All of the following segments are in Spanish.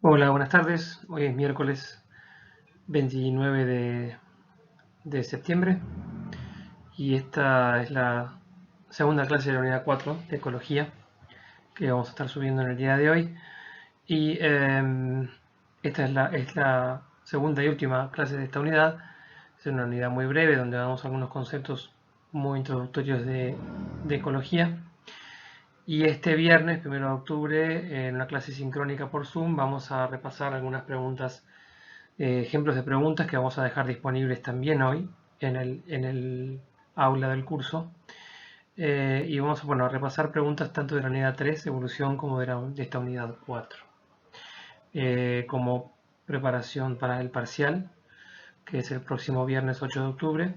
Hola, buenas tardes. Hoy es miércoles 29 de septiembre y esta es la segunda clase de la unidad 4 de Ecología que vamos a estar subiendo en el día de hoy. Y esta es la segunda y última clase de esta unidad. Es una unidad muy breve donde damos algunos conceptos muy introductorios de ecología. Y este viernes, 1 de octubre, en una clase sincrónica por Zoom, vamos a repasar algunas preguntas, ejemplos de preguntas que vamos a dejar disponibles también hoy en el aula del curso. Y vamos a repasar preguntas tanto de la unidad 3, evolución, como de esta unidad 4. Como preparación para el parcial, que es el próximo viernes 8 de octubre.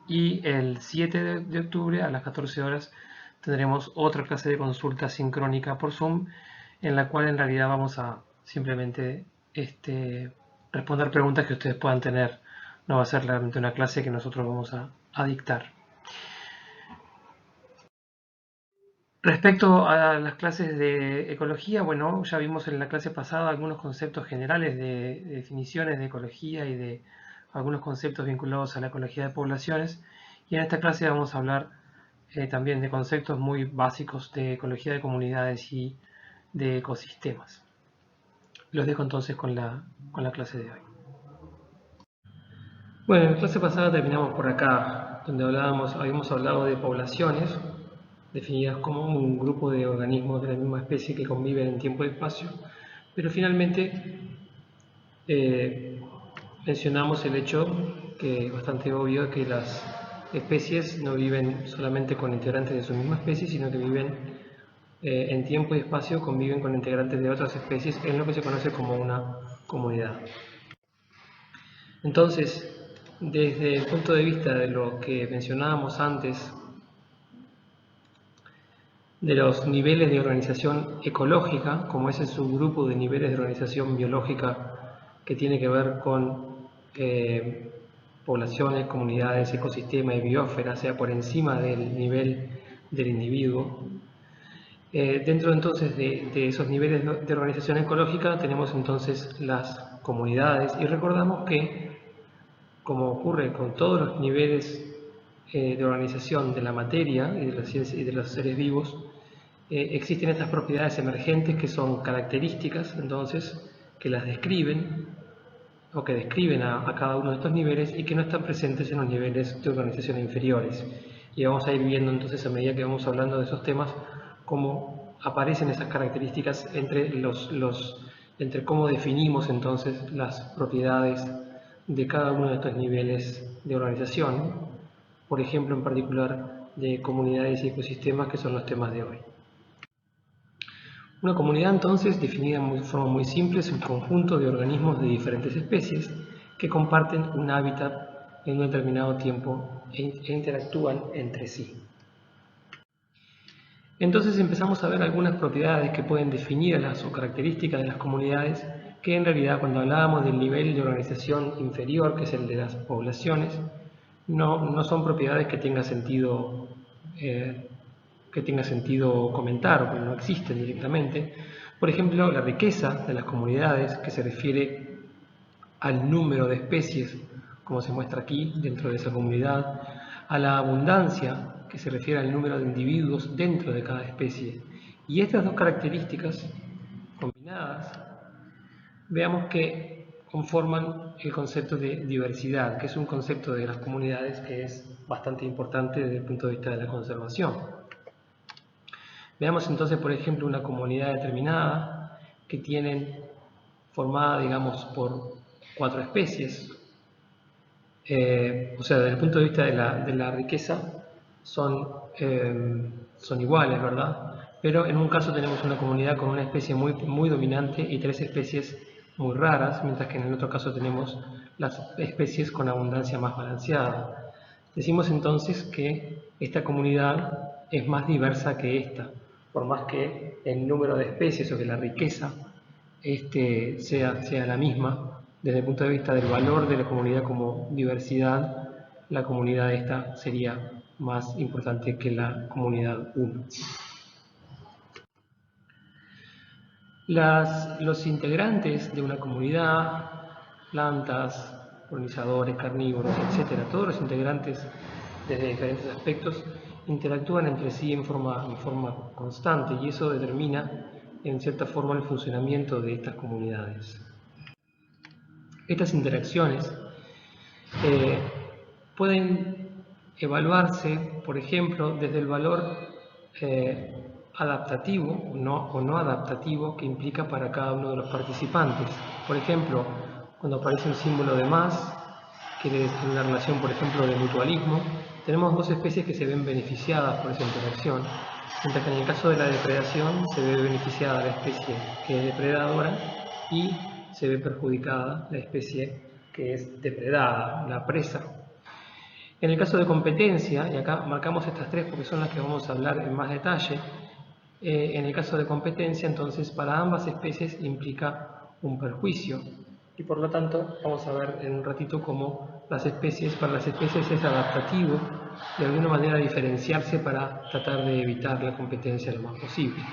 Y el 7 de octubre a las 14 horas tendremos otra clase de consulta sincrónica por Zoom, en la cual en realidad vamos a simplemente responder preguntas que ustedes puedan tener. No va a ser realmente una clase que nosotros vamos a dictar. Respecto a las clases de ecología, bueno, ya vimos en la clase pasada algunos conceptos generales de definiciones de ecología y de algunos conceptos vinculados a la ecología de poblaciones. Y en esta clase vamos a hablar también de conceptos muy básicos de ecología de comunidades y de ecosistemas. Los dejo entonces con la clase de hoy. Bueno, en la clase pasada terminamos por acá, donde habíamos hablado de poblaciones, definidas como un grupo de organismos de la misma especie que conviven en tiempo y espacio, pero finalmente eh, mencionamos el hecho, que es bastante obvio, que las especies no viven solamente con integrantes de su misma especie, sino que viven en tiempo y espacio, conviven con integrantes de otras especies en lo que se conoce como una comunidad. Entonces, desde el punto de vista de lo que mencionábamos antes, de los niveles de organización ecológica, como es el subgrupo de niveles de organización biológica que tiene que ver con poblaciones, comunidades, ecosistemas y biosfera, sea por encima del nivel del individuo. Dentro entonces de esos niveles de organización ecológica tenemos entonces las comunidades, y recordamos que, como ocurre con todos los niveles de organización de la materia y de los seres vivos, existen estas propiedades emergentes que son características, entonces, que las describen o que describen a cada uno de estos niveles y que no están presentes en los niveles de organización inferiores. Y vamos a ir viendo entonces, a medida que vamos hablando de esos temas, cómo aparecen esas características entre cómo definimos entonces las propiedades de cada uno de estos niveles de organización, por ejemplo, en particular de comunidades y ecosistemas, que son los temas de hoy. Una comunidad, entonces, definida de forma muy simple, es un conjunto de organismos de diferentes especies que comparten un hábitat en un determinado tiempo e interactúan entre sí. Entonces empezamos a ver algunas propiedades que pueden definir o características de las comunidades, que en realidad, cuando hablábamos del nivel de organización inferior, que es el de las poblaciones, no son propiedades que tenga sentido comentar, o que no existen directamente. Por ejemplo, la riqueza de las comunidades, que se refiere al número de especies, como se muestra aquí dentro de esa comunidad, a la abundancia, que se refiere al número de individuos dentro de cada especie. Y estas dos características combinadas, veamos que conforman el concepto de diversidad, que es un concepto de las comunidades que es bastante importante desde el punto de vista de la conservación. Veamos entonces, por ejemplo, una comunidad determinada que tienen formada, digamos, por 4 especies. O sea, desde el punto de vista de la riqueza son iguales, ¿verdad? Pero en un caso tenemos una comunidad con una especie muy dominante y 3 especies muy raras, mientras que en el otro caso tenemos las especies con abundancia más balanceada. Decimos entonces que esta comunidad es más diversa que esta, por más que el número de especies o que la riqueza sea la misma. Desde el punto de vista del valor de la comunidad como diversidad, la comunidad esta sería más importante que la comunidad 1. Los integrantes de una comunidad, plantas, polinizadores, carnívoros, etc., todos los integrantes desde diferentes aspectos interactúan entre sí en forma constante y eso determina en cierta forma el funcionamiento de estas comunidades. Estas interacciones pueden evaluarse, por ejemplo, desde el valor adaptativo o no adaptativo que implica para cada uno de los participantes. Por ejemplo, cuando aparece un símbolo de más, quiere decir una relación, por ejemplo, de mutualismo, tenemos dos especies que se ven beneficiadas por esa interacción, mientras que en el caso de la depredación se ve beneficiada la especie que es depredadora y se ve perjudicada la especie que es depredada, la presa. En el caso de competencia, y acá marcamos estas tres porque son las que vamos a hablar en más detalle, en el caso de competencia, entonces, para ambas especies implica un perjuicio. Y por lo tanto, vamos a ver en un ratito cómo para las especies es adaptativo de alguna manera diferenciarse para tratar de evitar la competencia lo más posible.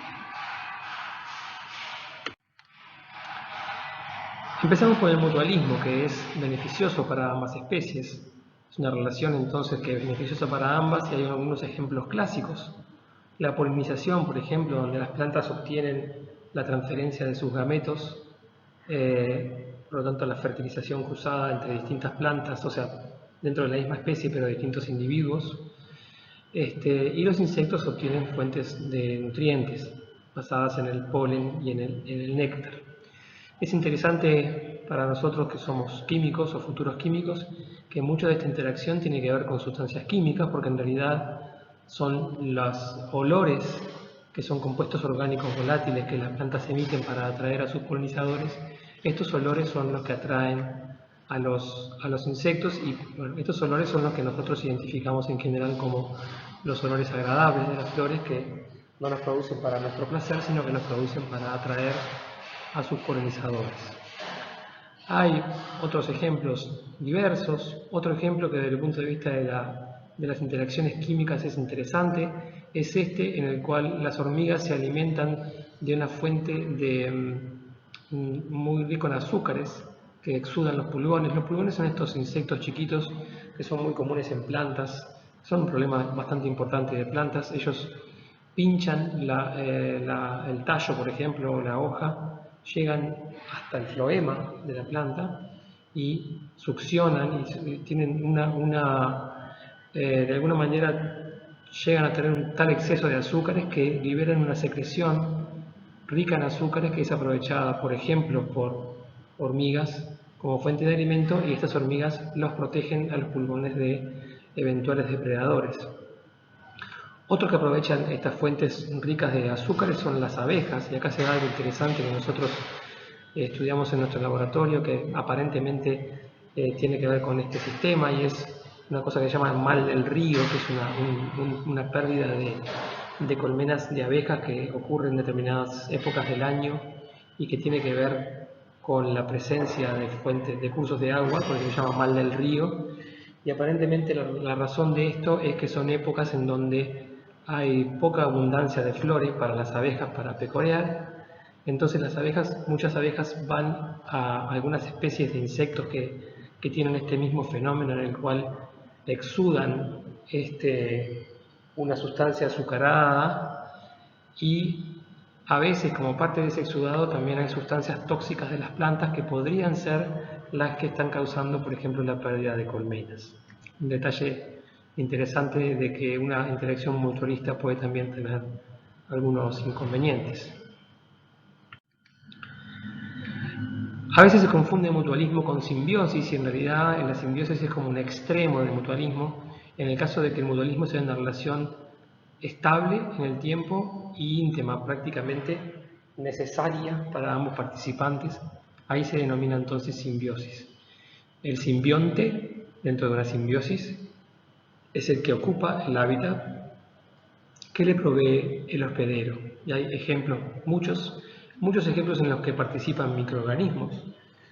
Empezamos por el mutualismo, que es beneficioso para ambas especies. Es una relación entonces que es beneficiosa para ambas y hay algunos ejemplos clásicos. La polinización, por ejemplo, donde las plantas obtienen la transferencia de sus gametos, por lo tanto la fertilización cruzada entre distintas plantas, o sea, dentro de la misma especie pero de distintos individuos. Y los insectos obtienen fuentes de nutrientes basadas en el polen y en el néctar. Es interesante para nosotros que somos químicos o futuros químicos que mucha de esta interacción tiene que ver con sustancias químicas porque en realidad son los olores que son compuestos orgánicos volátiles que las plantas emiten para atraer a sus polinizadores. Estos olores son los que atraen a los insectos y bueno, estos olores son los que nosotros identificamos en general como los olores agradables de las flores que no nos producen para nuestro placer, sino que nos producen para atraer a sus polinizadores. Hay otros ejemplos diversos. Otro ejemplo que desde el punto de vista de las interacciones químicas es interesante es este en el cual las hormigas se alimentan de una fuente muy rico en azúcares que exudan los pulgones. Los pulgones son estos insectos chiquitos que son muy comunes en plantas, son un problema bastante importante de plantas. Ellos pinchan el tallo, por ejemplo, o la hoja, llegan hasta el floema de la planta y succionan y tienen de alguna manera llegan a tener un tal exceso de azúcares que liberan una secreción rica en azúcares que es aprovechada, por ejemplo, por hormigas como fuente de alimento y estas hormigas los protegen a los pulmones de eventuales depredadores. Otros que aprovechan estas fuentes ricas de azúcares son las abejas, y acá se da algo interesante que nosotros estudiamos en nuestro laboratorio que aparentemente tiene que ver con este sistema y es una cosa que se llama mal del río, que es una pérdida de colmenas de abejas que ocurre en determinadas épocas del año y que tiene que ver con la presencia de fuentes, de cursos de agua, por eso se llama mal del río, y aparentemente la razón de esto es que son épocas en donde hay poca abundancia de flores para las abejas para pecorear, entonces muchas abejas van a algunas especies de insectos que tienen este mismo fenómeno en el cual exudan una sustancia azucarada y a veces como parte de ese exudado también hay sustancias tóxicas de las plantas que podrían ser las que están causando, por ejemplo, la pérdida de colmenas. Un detalle interesante de que una interacción mutualista puede también tener algunos inconvenientes. A veces se confunde mutualismo con simbiosis y en realidad en la simbiosis es como un extremo del mutualismo en el caso de que el mutualismo sea una relación estable en el tiempo y íntima, prácticamente necesaria para ambos participantes. Ahí se denomina entonces simbiosis. El simbionte dentro de una simbiosis es el que ocupa el hábitat que le provee el hospedero. Y hay ejemplos, muchos ejemplos en los que participan microorganismos.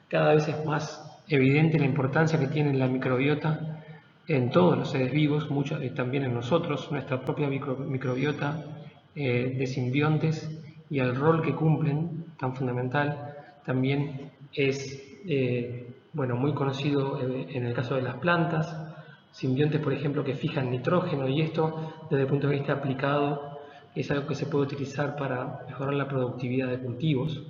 Cada vez es más evidente la importancia que tiene la microbiota en todos los seres vivos, también en nosotros, nuestra propia microbiota de simbiontes y el rol que cumplen tan fundamental. También es muy conocido en el caso de las plantas, simbiontes, por ejemplo, que fijan nitrógeno, y esto desde el punto de vista aplicado es algo que se puede utilizar para mejorar la productividad de cultivos.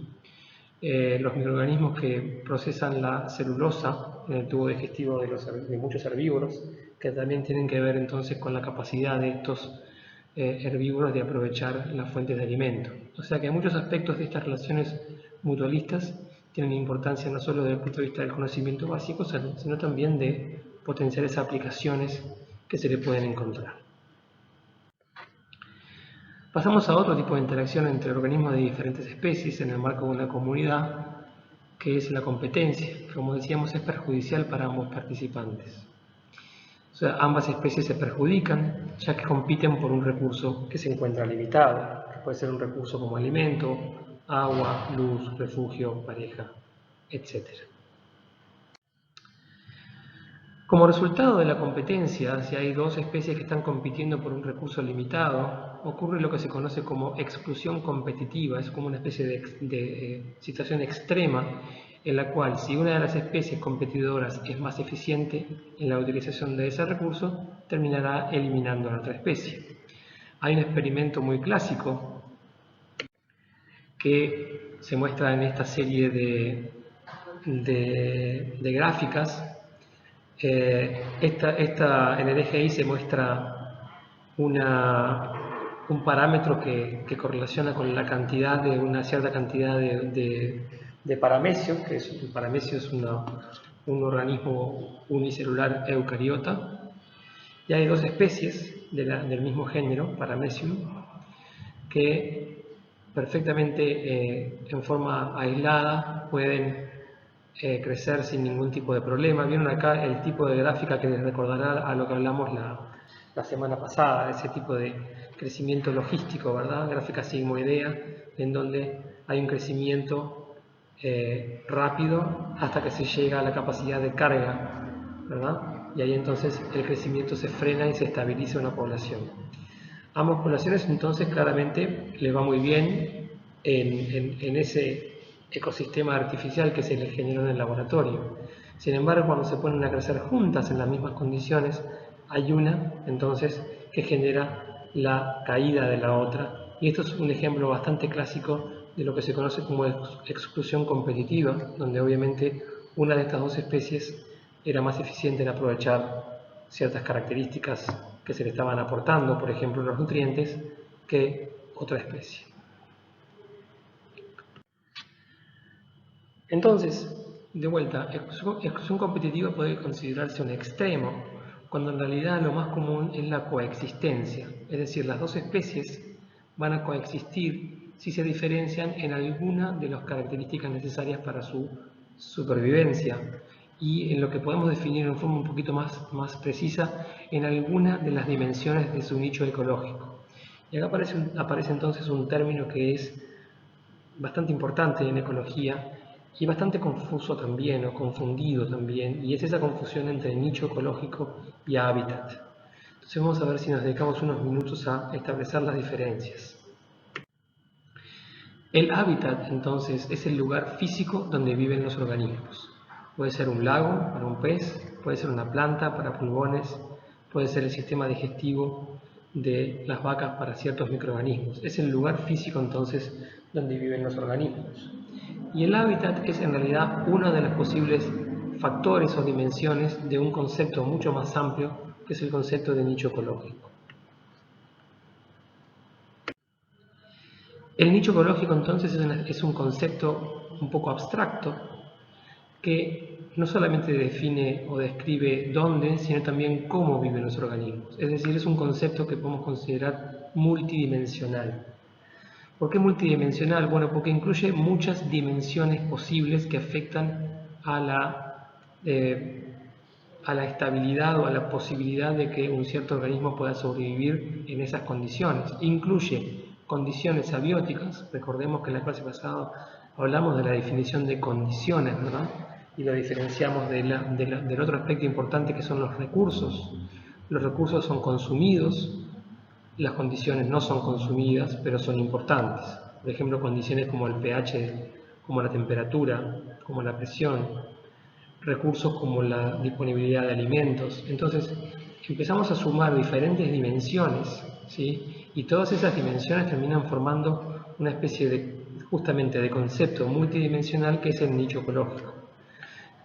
Los microorganismos que procesan la celulosa en el tubo digestivo de muchos herbívoros, que también tienen que ver entonces con la capacidad de estos herbívoros de aprovechar las fuentes de alimento. O sea que muchos aspectos de estas relaciones mutualistas tienen importancia no solo desde el punto de vista del conocimiento básico, sino también de potenciales aplicaciones que se le pueden encontrar. Pasamos a otro tipo de interacción entre organismos de diferentes especies en el marco de una comunidad, que es la competencia. Como decíamos, es perjudicial para ambos participantes. O sea, ambas especies se perjudican, ya que compiten por un recurso que se encuentra limitado, que puede ser un recurso como alimento, agua, luz, refugio, pareja, etc. Como resultado de la competencia, si hay dos especies que están compitiendo por un recurso limitado, ocurre lo que se conoce como exclusión competitiva. Es como una especie de situación extrema en la cual, si una de las especies competidoras es más eficiente en la utilización de ese recurso, terminará eliminando a la otra especie. Hay un experimento muy clásico que se muestra en esta serie de gráficas. En el eje Y se muestra un parámetro que correlaciona con la cantidad de una cierta cantidad de paramecios, el paramecio es un organismo unicelular eucariota, y hay dos especies del mismo género, Paramecium, que perfectamente en forma aislada pueden crecer sin ningún tipo de problema. Vieron acá el tipo de gráfica que les recordará a lo que hablamos la semana pasada, ese tipo de crecimiento logístico, ¿verdad? Gráfica sigmoidea, en donde hay un crecimiento rápido hasta que se llega a la capacidad de carga, ¿verdad? Y ahí entonces el crecimiento se frena y se estabiliza una población. Ambas poblaciones entonces claramente les va muy bien en ese ecosistema artificial que se les generó en el laboratorio. Sin embargo, cuando se ponen a crecer juntas en las mismas condiciones, hay una entonces que genera la caída de la otra. Y esto es un ejemplo bastante clásico de lo que se conoce como exclusión competitiva, donde obviamente una de estas dos especies era más eficiente en aprovechar ciertas características que se le estaban aportando, por ejemplo los nutrientes, que otra especie. Entonces, de vuelta, exclusión competitiva puede considerarse un extremo, cuando en realidad lo más común es la coexistencia, es decir, las dos especies van a coexistir si se diferencian en alguna de las características necesarias para su supervivencia, y en lo que podemos definir en forma un poquito más precisa, en alguna de las dimensiones de su nicho ecológico. Y acá aparece entonces un término que es bastante importante en ecología y bastante confuso también, o confundido también, y es esa confusión entre nicho ecológico y hábitat. Entonces vamos a ver si nos dedicamos unos minutos a establecer las diferencias. El hábitat, entonces, es el lugar físico donde viven los organismos. Puede ser un lago para un pez, puede ser una planta para pulgones, puede ser el sistema digestivo de las vacas para ciertos microorganismos. Es el lugar físico, entonces, donde viven los organismos. Y el hábitat es en realidad uno de los posibles factores o dimensiones de un concepto mucho más amplio, que es el concepto de nicho ecológico. El nicho ecológico entonces es un concepto un poco abstracto que no solamente define o describe dónde, sino también cómo viven los organismos. Es decir, es un concepto que podemos considerar multidimensional. ¿Por qué multidimensional? Bueno, porque incluye muchas dimensiones posibles que afectan a la estabilidad o a la posibilidad de que un cierto organismo pueda sobrevivir en esas condiciones. Incluye condiciones abióticas. Recordemos que en la clase pasada hablamos de la definición de condiciones, ¿verdad? Y lo diferenciamos del otro aspecto importante, que son los recursos. Los recursos son consumidos, las condiciones no son consumidas, pero son importantes. por ejemplo, condiciones como el pH, como la temperatura, como la presión, recursos como la disponibilidad de alimentos. Entonces, empezamos a sumar diferentes dimensiones, ¿sí? Y todas esas dimensiones terminan formando una especie de, justamente, de concepto multidimensional que es el nicho ecológico.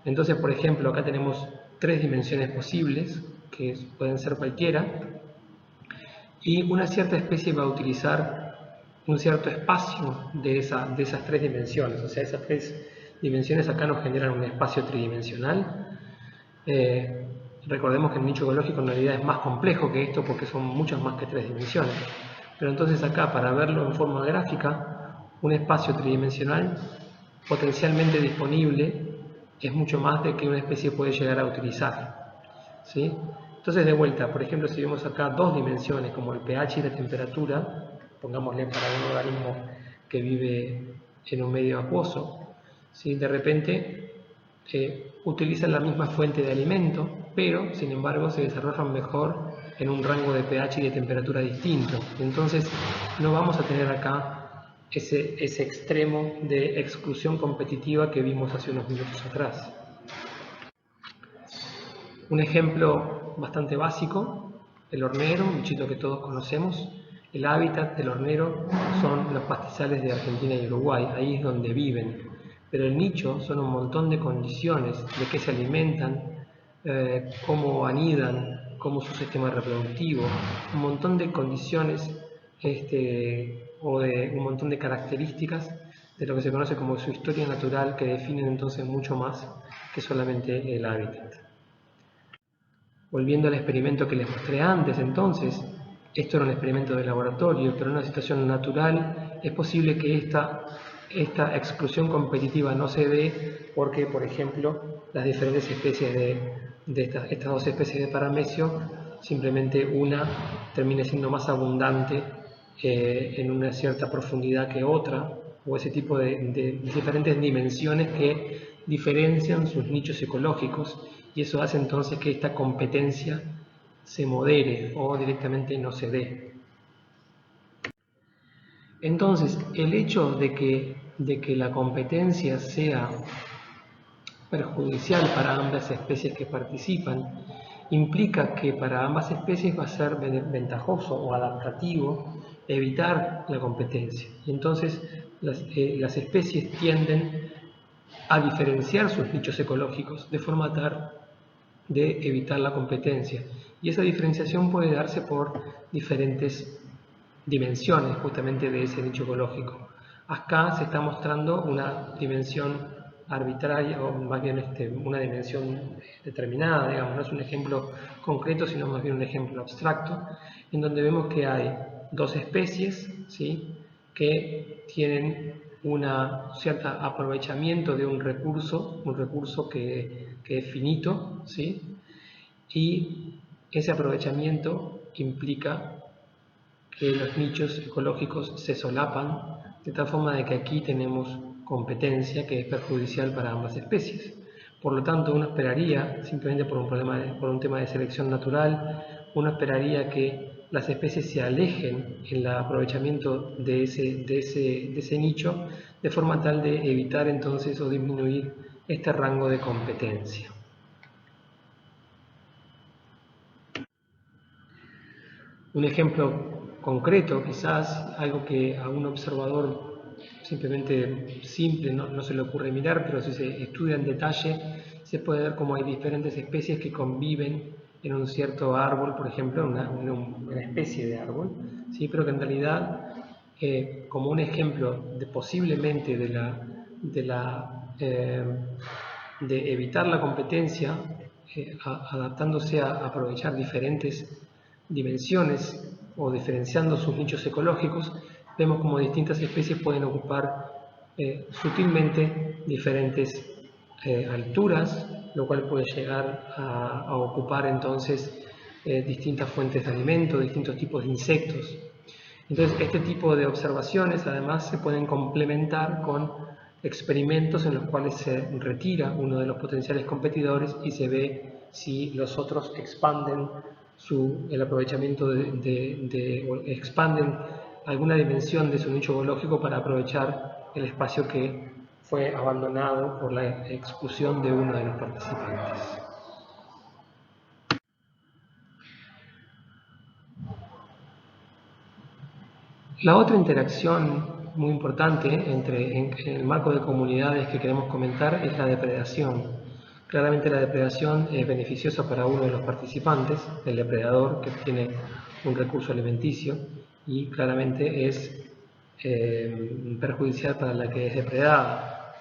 Entonces, por ejemplo, acá tenemos 3 dimensiones posibles, que pueden ser cualquiera, y una cierta especie va a utilizar un cierto espacio de esas 3 dimensiones. O sea, esas 3 dimensiones acá nos generan un espacio tridimensional. Recordemos que el nicho ecológico en realidad es más complejo que esto porque son muchas más que 3 dimensiones. Pero entonces acá, para verlo en forma gráfica, un espacio tridimensional potencialmente disponible es mucho más de que una especie puede llegar a utilizar, ¿sí? Entonces, de vuelta, por ejemplo, si vemos acá 2 dimensiones como el pH y la temperatura, pongámosle para un organismo que vive en un medio acuoso, ¿sí? De repente utilizan la misma fuente de alimento, pero sin embargo se desarrollan mejor en un rango de pH y de temperatura distinto. Entonces no vamos a tener acá ese extremo de exclusión competitiva que vimos hace unos minutos atrás. Un ejemplo bastante básico, el hornero, un bichito que todos conocemos. El hábitat del hornero son los pastizales de Argentina y Uruguay, ahí es donde viven. Pero el nicho son un montón de condiciones, de qué se alimentan, cómo anidan, cómo es su sistema reproductivo, un montón de condiciones o de un montón de características de lo que se conoce como su historia natural que definen entonces mucho más que solamente el hábitat. Volviendo al experimento que les mostré antes, entonces, esto era un experimento de laboratorio, pero en una situación natural es posible que esta exclusión competitiva no se dé porque, por ejemplo, las diferentes especies de estas 2 especies de paramecio, simplemente una termine siendo más abundante en una cierta profundidad que otra, o ese tipo de diferentes dimensiones que diferencian sus nichos ecológicos, y eso hace entonces que esta competencia se modere o directamente no se dé. Entonces, el hecho de que la competencia sea perjudicial para ambas especies que participan implica que para ambas especies va a ser ventajoso o adaptativo evitar la competencia. Y entonces las especies tienden a diferenciar sus nichos ecológicos de forma tal de evitar la competencia. Y esa diferenciación puede darse por diferentes dimensiones justamente de ese nicho ecológico. Acá se está mostrando una dimensión arbitraria, o más bien una dimensión determinada, digamos, no es un ejemplo concreto, sino más bien un ejemplo abstracto, en donde vemos que hay 2 especies, ¿sí?, que tienen un cierto aprovechamiento de un recurso que es finito, ¿sí?, y ese aprovechamiento implica que los nichos ecológicos se solapan, de tal forma de que aquí tenemos competencia que es perjudicial para ambas especies. Por lo tanto, uno esperaría, simplemente por un tema de selección natural, uno esperaría que las especies se alejen en el aprovechamiento de ese nicho, de forma tal de evitar entonces o disminuir este rango de competencia. Un ejemplo concreto, quizás algo que a un observador simplemente simple no se le ocurre mirar, pero si se estudia en detalle se puede ver cómo hay diferentes especies que conviven en un cierto árbol, por ejemplo, una especie de árbol, ¿sí?, pero que en realidad, como un ejemplo de posiblemente de evitar la competencia, adaptándose a aprovechar diferentes dimensiones o diferenciando sus nichos ecológicos, vemos como distintas especies pueden ocupar sutilmente diferentes alturas, lo cual puede llegar a ocupar entonces distintas fuentes de alimento, distintos tipos de insectos. Entonces, este tipo de observaciones además se pueden complementar con experimentos en los cuales se retira uno de los potenciales competidores y se ve si los otros expanden el aprovechamiento o expanden alguna dimensión de su nicho ecológico para aprovechar el espacio que fue abandonado por la exclusión de uno de los participantes. La otra interacción muy importante en el marco de comunidades que queremos comentar es la depredación. Claramente la depredación es beneficiosa para uno de los participantes, el depredador, que tiene un recurso alimenticio, y claramente es perjudicial para la que es depredada.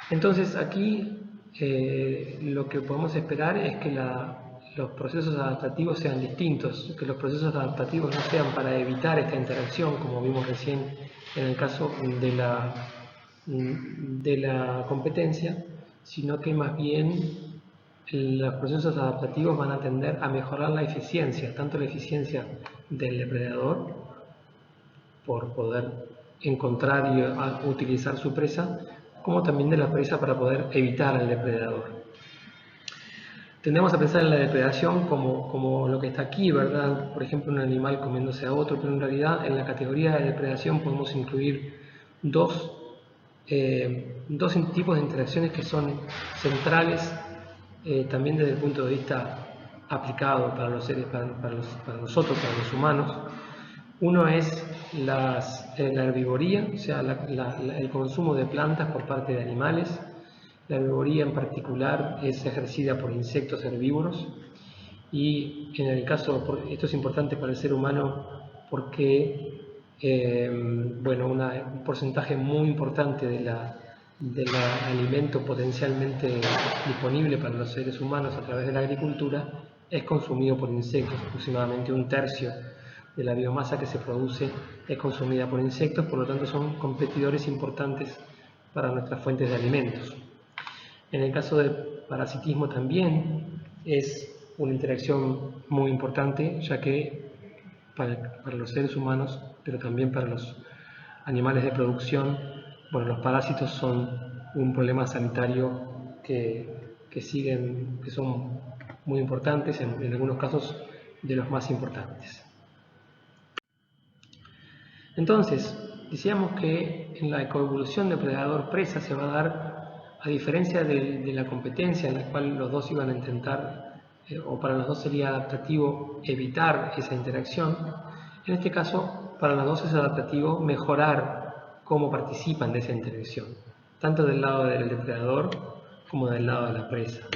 Entonces aquí lo que podemos esperar es que los procesos adaptativos sean distintos, que los procesos adaptativos no sean para evitar esta interacción, como vimos recién en el caso de la competencia, sino que más bien los procesos adaptativos van a tender a mejorar la eficiencia, tanto la eficiencia del depredador, por poder encontrar y utilizar su presa, como también de la presa para poder evitar al depredador. Tendemos a pensar en la depredación como lo que está aquí, ¿verdad? Por ejemplo, un animal comiéndose a otro, pero en realidad en la categoría de depredación podemos incluir dos tipos de interacciones que son centrales también desde el punto de vista aplicado para los seres, para nosotros, para los humanos. Uno es la herbivoría, o sea, el consumo de plantas por parte de animales. La herbivoría en particular es ejercida por insectos herbívoros y en el caso, esto es importante para el ser humano porque un porcentaje muy importante del alimento potencialmente disponible para los seres humanos a través de la agricultura es consumido por insectos, aproximadamente un tercio de la biomasa que se produce es consumida por insectos, por lo tanto son competidores importantes para nuestras fuentes de alimentos. En el caso del parasitismo también es una interacción muy importante, ya que para los seres humanos, pero también para los animales de producción, bueno, los parásitos son un problema sanitario que son muy importantes, en algunos casos de los más importantes. Entonces, decíamos que en la coevolución depredador-presa se va a dar, a diferencia de la competencia en la cual los dos iban a intentar, o para los dos sería adaptativo evitar esa interacción, en este caso para los dos es adaptativo mejorar cómo participan de esa interacción, tanto del lado del depredador como del lado de la presa.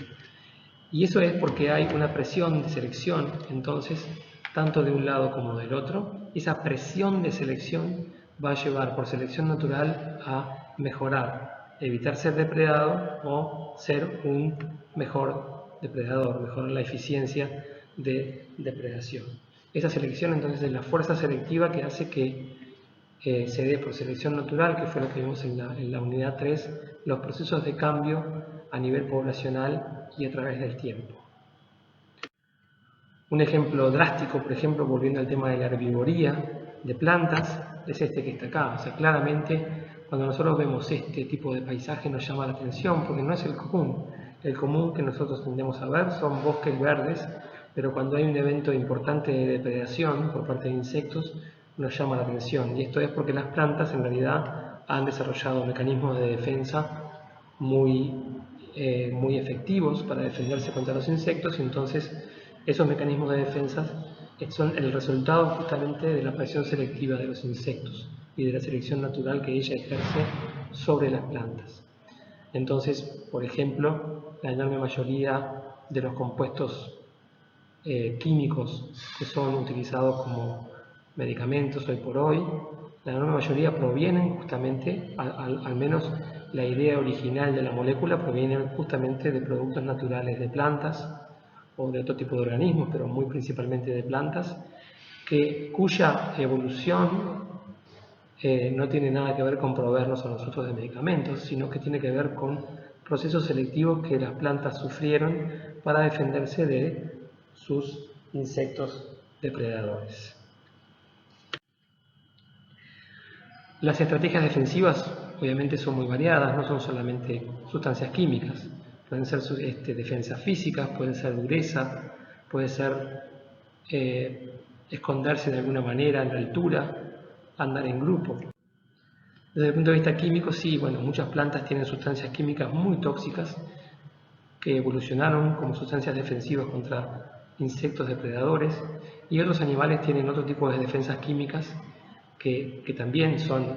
Y eso es porque hay una presión de selección, entonces, tanto de un lado como del otro. Esa presión de selección va a llevar por selección natural a mejorar, evitar ser depredado o ser un mejor depredador, mejorar la eficiencia de depredación. Esa selección entonces es la fuerza selectiva que hace que se dé por selección natural, que fue lo que vimos en la unidad 3, los procesos de cambio a nivel poblacional y a través del tiempo. Un ejemplo drástico, por ejemplo, volviendo al tema de la herbivoría de plantas, es este que está acá. O sea, claramente cuando nosotros vemos este tipo de paisaje nos llama la atención porque no es el común. El común que nosotros tendemos a ver son bosques verdes, pero cuando hay un evento importante de depredación por parte de insectos nos llama la atención. Y esto es porque las plantas en realidad han desarrollado mecanismos de defensa muy efectivos para defenderse contra los insectos, y entonces esos mecanismos de defensa son el resultado justamente de la presión selectiva de los insectos y de la selección natural que ella ejerce sobre las plantas. Entonces, por ejemplo, la enorme mayoría de los compuestos químicos que son utilizados como medicamentos hoy por hoy, la enorme mayoría provienen justamente, al menos la idea original de la molécula proviene justamente de productos naturales de plantas o de otro tipo de organismos, pero muy principalmente de plantas, cuya evolución no tiene nada que ver con proveernos a nosotros de medicamentos, sino que tiene que ver con procesos selectivos que las plantas sufrieron para defenderse de sus insectos depredadores. Las estrategias defensivas obviamente son muy variadas, no son solamente sustancias químicas, pueden ser defensas físicas, pueden ser dureza, puede ser esconderse de alguna manera en la altura, andar en grupo. Desde el punto de vista químico, sí, bueno, muchas plantas tienen sustancias químicas muy tóxicas que evolucionaron como sustancias defensivas contra insectos depredadores, y otros animales tienen otro tipo de defensas químicas que también son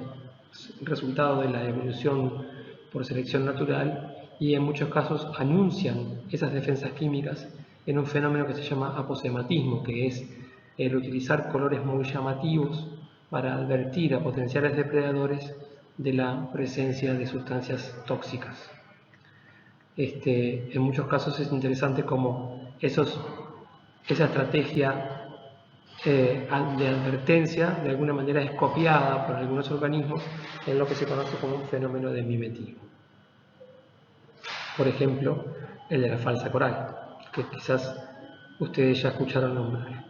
resultado de la evolución por selección natural, y en muchos casos anuncian esas defensas químicas en un fenómeno que se llama aposematismo, que es el utilizar colores muy llamativos para advertir a potenciales depredadores de la presencia de sustancias tóxicas. En muchos casos es interesante cómo esa estrategia de advertencia de alguna manera es copiada por algunos organismos en lo que se conoce como un fenómeno de mimetismo. Por ejemplo, el de la falsa coral, que quizás ustedes ya escucharon nombrar.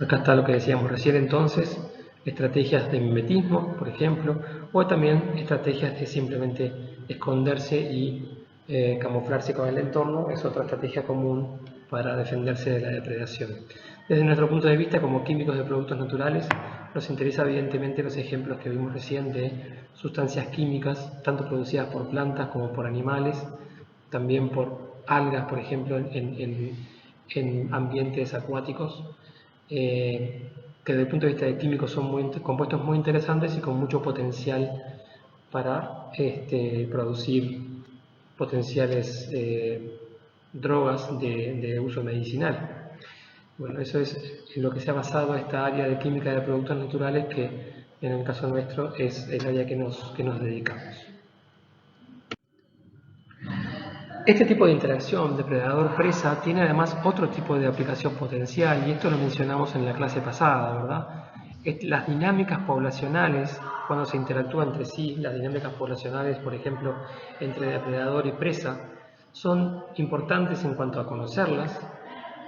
Acá está lo que decíamos recién entonces, estrategias de mimetismo, por ejemplo, o también estrategias de simplemente esconderse y camuflarse con el entorno, es otra estrategia común para defenderse de la depredación. Desde nuestro punto de vista, como químicos de productos naturales, nos interesa evidentemente los ejemplos que vimos recién de sustancias químicas, tanto producidas por plantas como por animales, también por algas, por ejemplo, en ambientes acuáticos, que desde el punto de vista de químicos son compuestos muy interesantes y con mucho potencial para producir potenciales drogas de uso medicinal. Bueno, eso es en lo que se ha basado esta área de química de productos naturales, que en el caso nuestro es el área que nos dedicamos. Este tipo de interacción depredador-presa tiene además otro tipo de aplicación potencial, y esto lo mencionamos en la clase pasada, ¿verdad? Las dinámicas poblacionales, cuando se interactúan entre sí, las dinámicas poblacionales, por ejemplo, entre depredador y presa, son importantes en cuanto a conocerlas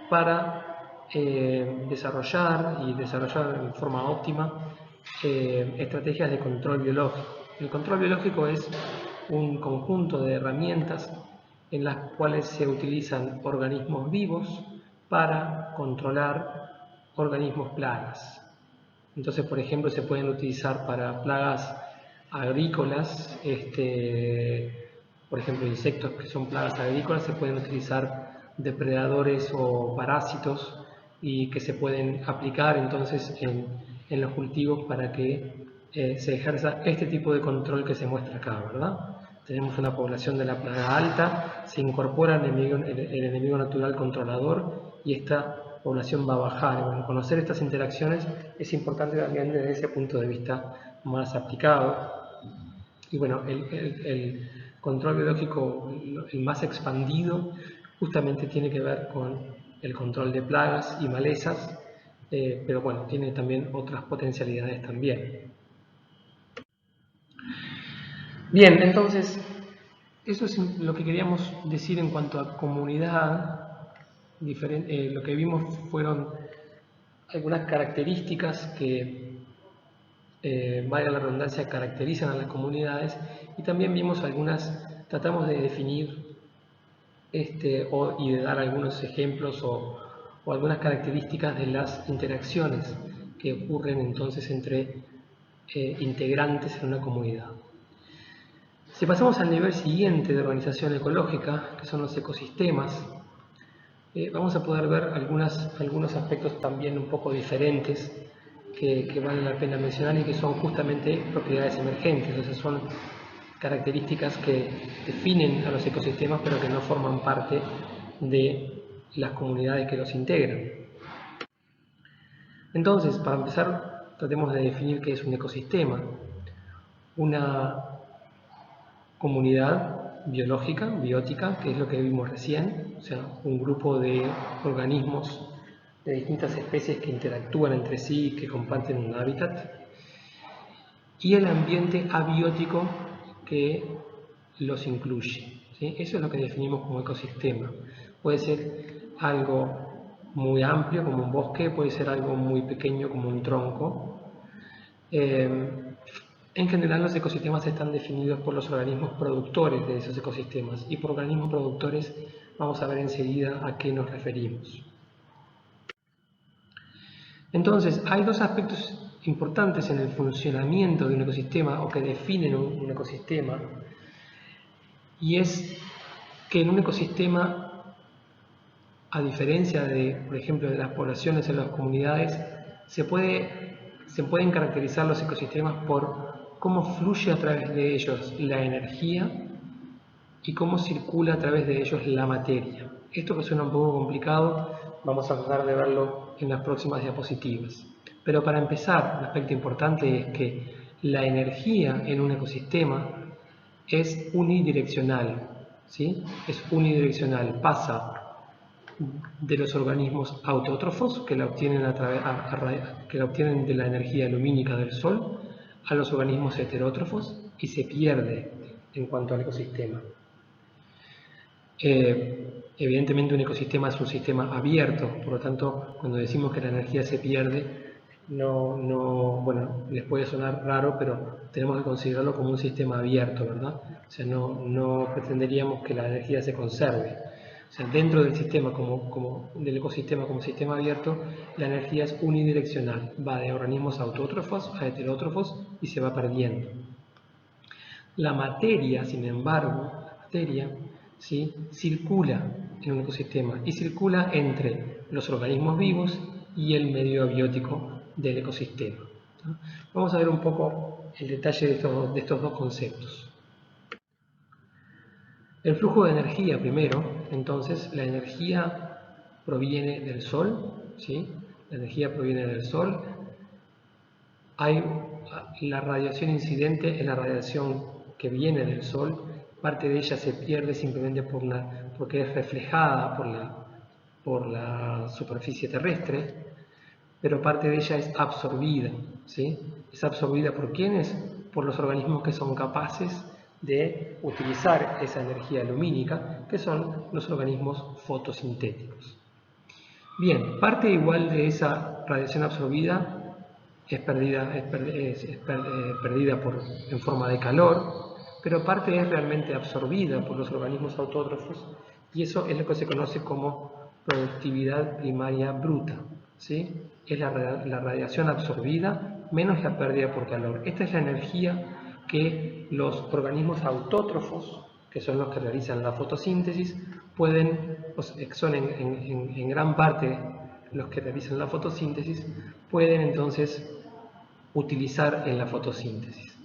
para desarrollar en forma óptima estrategias de control biológico. El control biológico es un conjunto de herramientas en las cuales se utilizan organismos vivos para controlar organismos plagas. Entonces, por ejemplo, se pueden utilizar para plagas agrícolas, por ejemplo, insectos que son plagas agrícolas, se pueden utilizar depredadores o parásitos y que se pueden aplicar entonces en los cultivos para que se ejerza este tipo de control que se muestra acá, ¿verdad? Tenemos una población de la plaga alta, se incorpora el enemigo natural controlador y esta población va a bajar. Bueno, conocer estas interacciones es importante también desde ese punto de vista más aplicado. Y bueno, el control biológico, el más expandido, justamente tiene que ver con el control de plagas y malezas, pero bueno, tiene también otras potencialidades también. Bien, entonces, eso es lo que queríamos decir en cuanto a comunidad. Lo que vimos fueron algunas características que, valga la redundancia, caracterizan a las comunidades, y también vimos tratamos de definir y de dar algunos ejemplos o algunas características de las interacciones que ocurren entonces entre integrantes en una comunidad. Si pasamos al nivel siguiente de organización ecológica, que son los ecosistemas, vamos a poder ver algunos aspectos también un poco diferentes que vale la pena mencionar y que son justamente propiedades emergentes. Entonces son características que definen a los ecosistemas pero que no forman parte de las comunidades que los integran. Entonces, para empezar, tratemos de definir qué es un ecosistema. Una comunidad biológica, biótica, que es lo que vimos recién, o sea, un grupo de organismos de distintas especies que interactúan entre sí y que comparten un hábitat, y el ambiente abiótico que los incluye, ¿sí? Eso es lo que definimos como ecosistema. Puede ser algo muy amplio como un bosque, puede ser algo muy pequeño como un tronco. En general, los ecosistemas están definidos por los organismos productores de esos ecosistemas, y por organismos productores vamos a ver enseguida a qué nos referimos. Entonces, hay dos aspectos importantes en el funcionamiento de un ecosistema o que definen un ecosistema, y es que en un ecosistema, a diferencia de, por ejemplo, de las poblaciones en las comunidades, se pueden caracterizar los ecosistemas por cómo fluye a través de ellos la energía y cómo circula a través de ellos la materia. Esto que suena un poco complicado, vamos a tratar de verlo en las próximas diapositivas. Pero para empezar, un aspecto importante es que la energía en un ecosistema es unidireccional, ¿sí? Es unidireccional, pasa de los organismos autótrofos que la obtienen, que la obtienen de la energía lumínica del Sol a los organismos heterótrofos y se pierde en cuanto al ecosistema. Evidentemente un ecosistema es un sistema abierto, por lo tanto cuando decimos que la energía se pierde, bueno, les puede sonar raro, pero tenemos que considerarlo como un sistema abierto, ¿verdad? O sea, no pretenderíamos que la energía se conserve. O sea, dentro del sistema, del ecosistema como sistema abierto, la energía es unidireccional, va de organismos autótrofos a heterótrofos y se va perdiendo. La materia, sin embargo, ¿sí?, circula en un ecosistema y circula entre los organismos vivos y el medio abiótico del ecosistema. Vamos a ver un poco el detalle de estos dos conceptos. El flujo de energía primero, entonces, la energía proviene del Sol, ¿sí? La energía proviene del Sol. La radiación incidente es la radiación que viene del Sol, parte de ella se pierde simplemente porque es reflejada por la superficie terrestre, pero parte de ella es absorbida, ¿sí? Es absorbida ¿por quiénes? Por los organismos que son capaces de utilizar esa energía lumínica, que son los organismos fotosintéticos. Bien, parte igual de esa radiación absorbida es perdida en forma de calor, pero parte es realmente absorbida por los organismos autótrofos y eso es lo que se conoce como productividad primaria bruta, ¿sí? Es la radiación absorbida menos la pérdida por calor. Esta es la energía que los organismos autótrofos, que son los que realizan la fotosíntesis, son en gran parte los que realizan la fotosíntesis, pueden entonces utilizar en la fotosíntesis.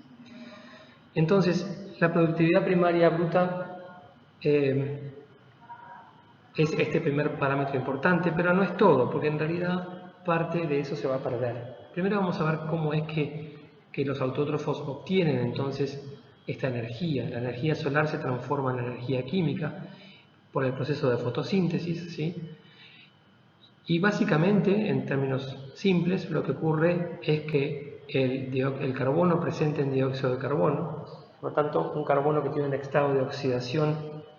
Entonces, la productividad primaria bruta es este primer parámetro importante, pero no es todo, porque en realidad parte de eso se va a perder. Primero vamos a ver cómo es que los autótrofos obtienen entonces esta energía. La energía solar se transforma en energía química por el proceso de fotosíntesis, ¿sí? Y básicamente, en términos simples, lo que ocurre es que el carbono presente en dióxido de carbono, por lo tanto, un carbono que tiene un estado de oxidación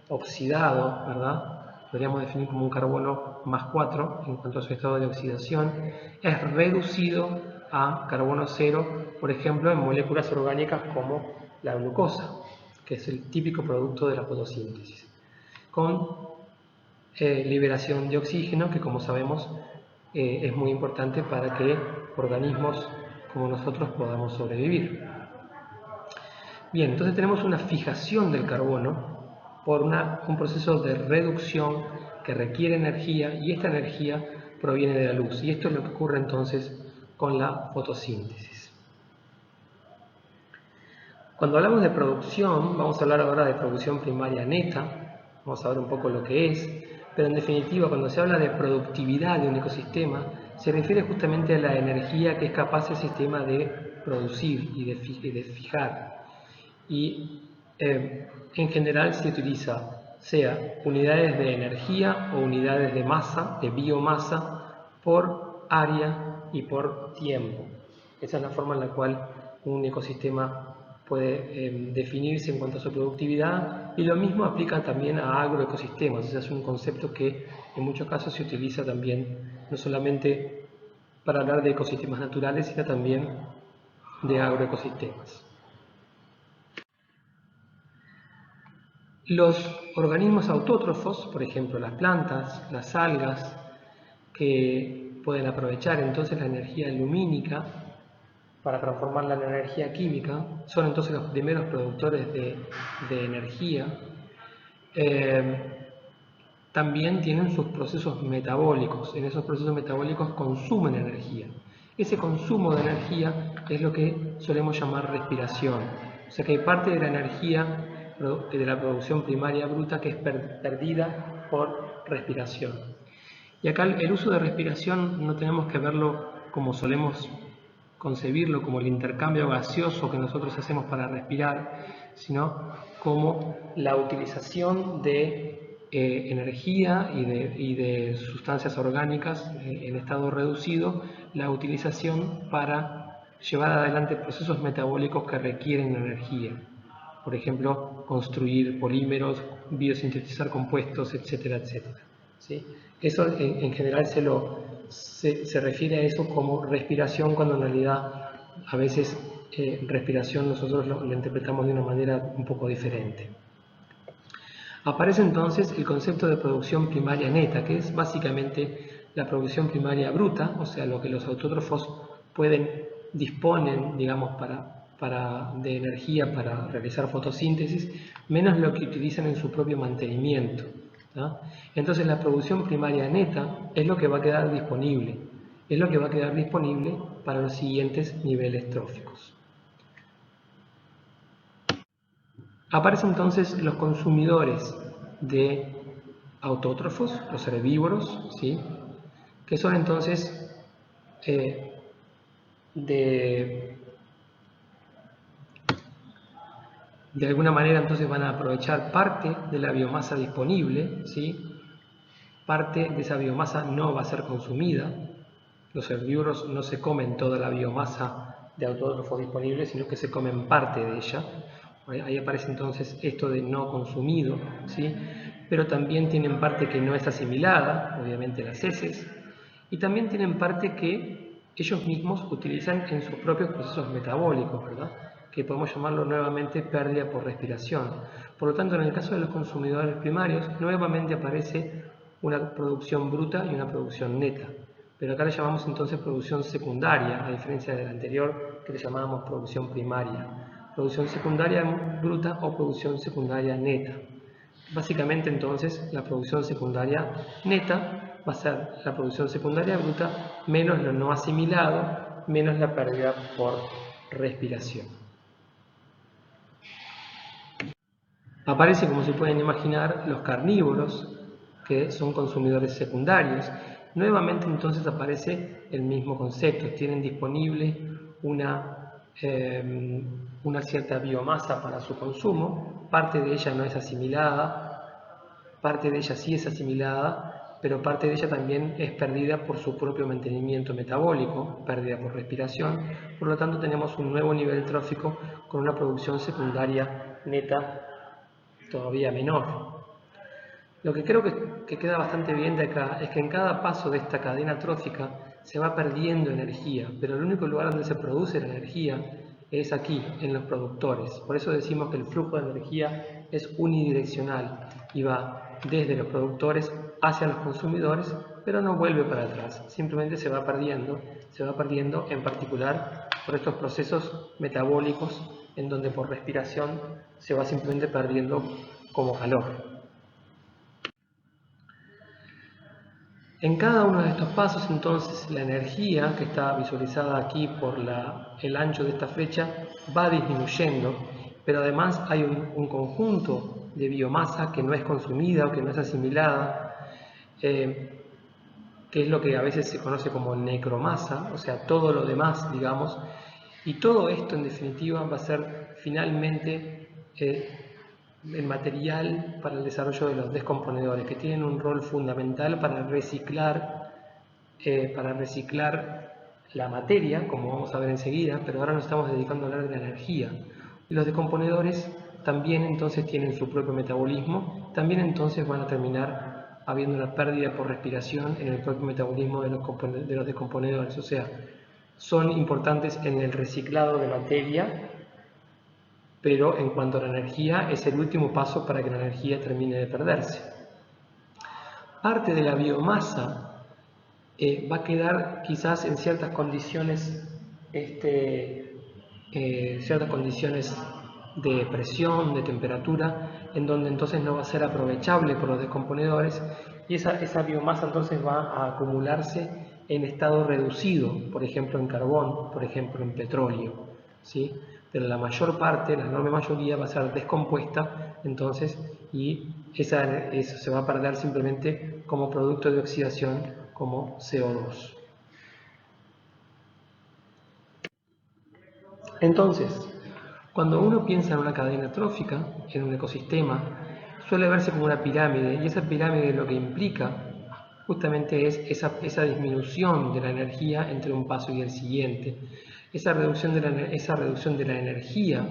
oxidado, ¿verdad? Podríamos definir como un carbono más 4 en cuanto a su estado de oxidación, es reducido a carbono cero, por ejemplo, en moléculas orgánicas como la glucosa, que es el típico producto de la fotosíntesis, con liberación de oxígeno, que como sabemos es muy importante para que organismos como nosotros podamos sobrevivir. Bien, entonces tenemos una fijación del carbono por un proceso de reducción que requiere energía y esta energía proviene de la luz. Y esto es lo que ocurre entonces con la fotosíntesis. Cuando hablamos de producción, vamos a hablar ahora de producción primaria neta, vamos a ver un poco lo que es, pero en definitiva cuando se habla de productividad de un ecosistema, se refiere justamente a la energía que es capaz el sistema de producir y de fijar. Y en general se utiliza sea unidades de energía o unidades de masa, de biomasa, por área y por tiempo. Esa es la forma en la cual un ecosistema puede definirse en cuanto a su productividad, y lo mismo aplica también a agroecosistemas. Es un concepto que en muchos casos se utiliza también no solamente para hablar de ecosistemas naturales, sino también de agroecosistemas. Los organismos autótrofos, por ejemplo las plantas, las algas, que pueden aprovechar entonces la energía lumínica para transformarla en energía química, son entonces los primeros productores de energía. También tienen sus procesos metabólicos. En esos procesos metabólicos consumen energía. Ese consumo de energía es lo que solemos llamar respiración. O sea que hay parte de la energía de la producción primaria bruta que es perdida por respiración. Y acá el uso de respiración no tenemos que verlo como solemos concebirlo, como el intercambio gaseoso que nosotros hacemos para respirar, sino como la utilización de energía y de sustancias orgánicas en estado reducido, la utilización para llevar adelante procesos metabólicos que requieren energía. Por ejemplo, construir polímeros, biosintetizar compuestos, etcétera, etcétera. ¿Sí? Eso en general se refiere a eso como respiración, cuando en realidad a veces respiración nosotros lo interpretamos de una manera un poco diferente. Aparece entonces el concepto de producción primaria neta, que es básicamente la producción primaria bruta, o sea, lo que los autótrofos disponen, digamos, de energía para realizar fotosíntesis, menos lo que utilizan en su propio mantenimiento. ¿tá? Entonces la producción primaria neta es lo que va a quedar disponible, para los siguientes niveles tróficos. Aparecen entonces los consumidores de autótrofos, los herbívoros, ¿sí? Que son entonces de alguna manera entonces van a aprovechar parte de la biomasa disponible, ¿sí? Parte de esa biomasa no va a ser consumida. Los herbívoros no se comen toda la biomasa de autótrofos disponibles, sino que se comen parte de ella. Ahí aparece entonces esto de no consumido, ¿sí? Pero también tienen parte que no es asimilada, obviamente las heces, y también tienen parte que ellos mismos utilizan en sus propios procesos metabólicos, ¿verdad? Que podemos llamarlo nuevamente pérdida por respiración. Por lo tanto, en el caso de los consumidores primarios, nuevamente aparece una producción bruta y una producción neta. Pero acá le llamamos entonces producción secundaria, a diferencia de la anterior que le llamábamos producción primaria. Producción secundaria bruta o producción secundaria neta. Básicamente entonces la producción secundaria neta va a ser la producción secundaria bruta menos lo no asimilado, menos la pérdida por respiración. Aparece, como se pueden imaginar, los carnívoros, que son consumidores secundarios. Nuevamente entonces aparece el mismo concepto, tienen disponible una cierta biomasa para su consumo, parte de ella no es asimilada, parte de ella sí es asimilada, pero parte de ella también es perdida por su propio mantenimiento metabólico, pérdida por respiración. Por lo tanto tenemos un nuevo nivel trófico con una producción secundaria neta todavía menor. Lo que creo que queda bastante bien de acá es que en cada paso de esta cadena trófica se va perdiendo energía, pero el único lugar donde se produce la energía es aquí, en los productores. Por eso decimos que el flujo de energía es unidireccional y va desde los productores hacia los consumidores, pero no vuelve para atrás, simplemente se va perdiendo en particular por estos procesos metabólicos en donde por respiración se va simplemente perdiendo como calor. En cada uno de estos pasos, entonces, la energía que está visualizada aquí por el ancho de esta flecha va disminuyendo, pero además hay un conjunto de biomasa que no es consumida o que no es asimilada, que es lo que a veces se conoce como necromasa, o sea, todo lo demás, digamos, y todo esto en definitiva va a ser finalmente el material para el desarrollo de los descomponedores, que tienen un rol fundamental para reciclar la materia, como vamos a ver enseguida, pero ahora nos estamos dedicando a hablar de la energía. Y los descomponedores también entonces tienen su propio metabolismo, también entonces van a terminar habiendo una pérdida por respiración en el propio metabolismo de los descomponedores, o sea, son importantes en el reciclado de materia, pero en cuanto a la energía es el último paso para que la energía termine de perderse. Parte de la biomasa va a quedar quizás en ciertas condiciones, ciertas condiciones de presión, de temperatura, en donde entonces no va a ser aprovechable por los descomponedores y esa biomasa entonces va a acumularse en estado reducido, por ejemplo en carbón, por ejemplo en petróleo, ¿sí? Pero la mayor parte, la enorme mayoría va a ser descompuesta entonces y eso se va a perder simplemente como producto de oxidación como CO2. Entonces, cuando uno piensa en una cadena trófica, en un ecosistema, suele verse como una pirámide y esa pirámide lo que implica justamente es esa disminución de la energía entre un paso y el siguiente, esa reducción de la energía,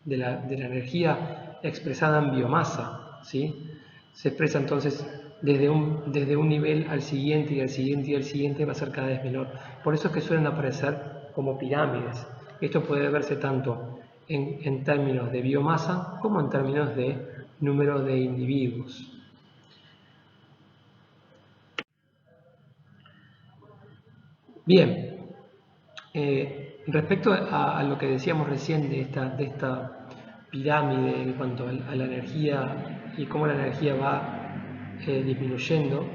de la energía expresada en biomasa, ¿sí? Se expresa entonces desde un nivel al siguiente y al siguiente y al siguiente va a ser cada vez menor. Por eso es que suelen aparecer como pirámides. Esto puede verse tanto en términos de biomasa como en términos de número de individuos. Bien, respecto a lo que decíamos recién de esta pirámide en cuanto a la energía y cómo la energía va disminuyendo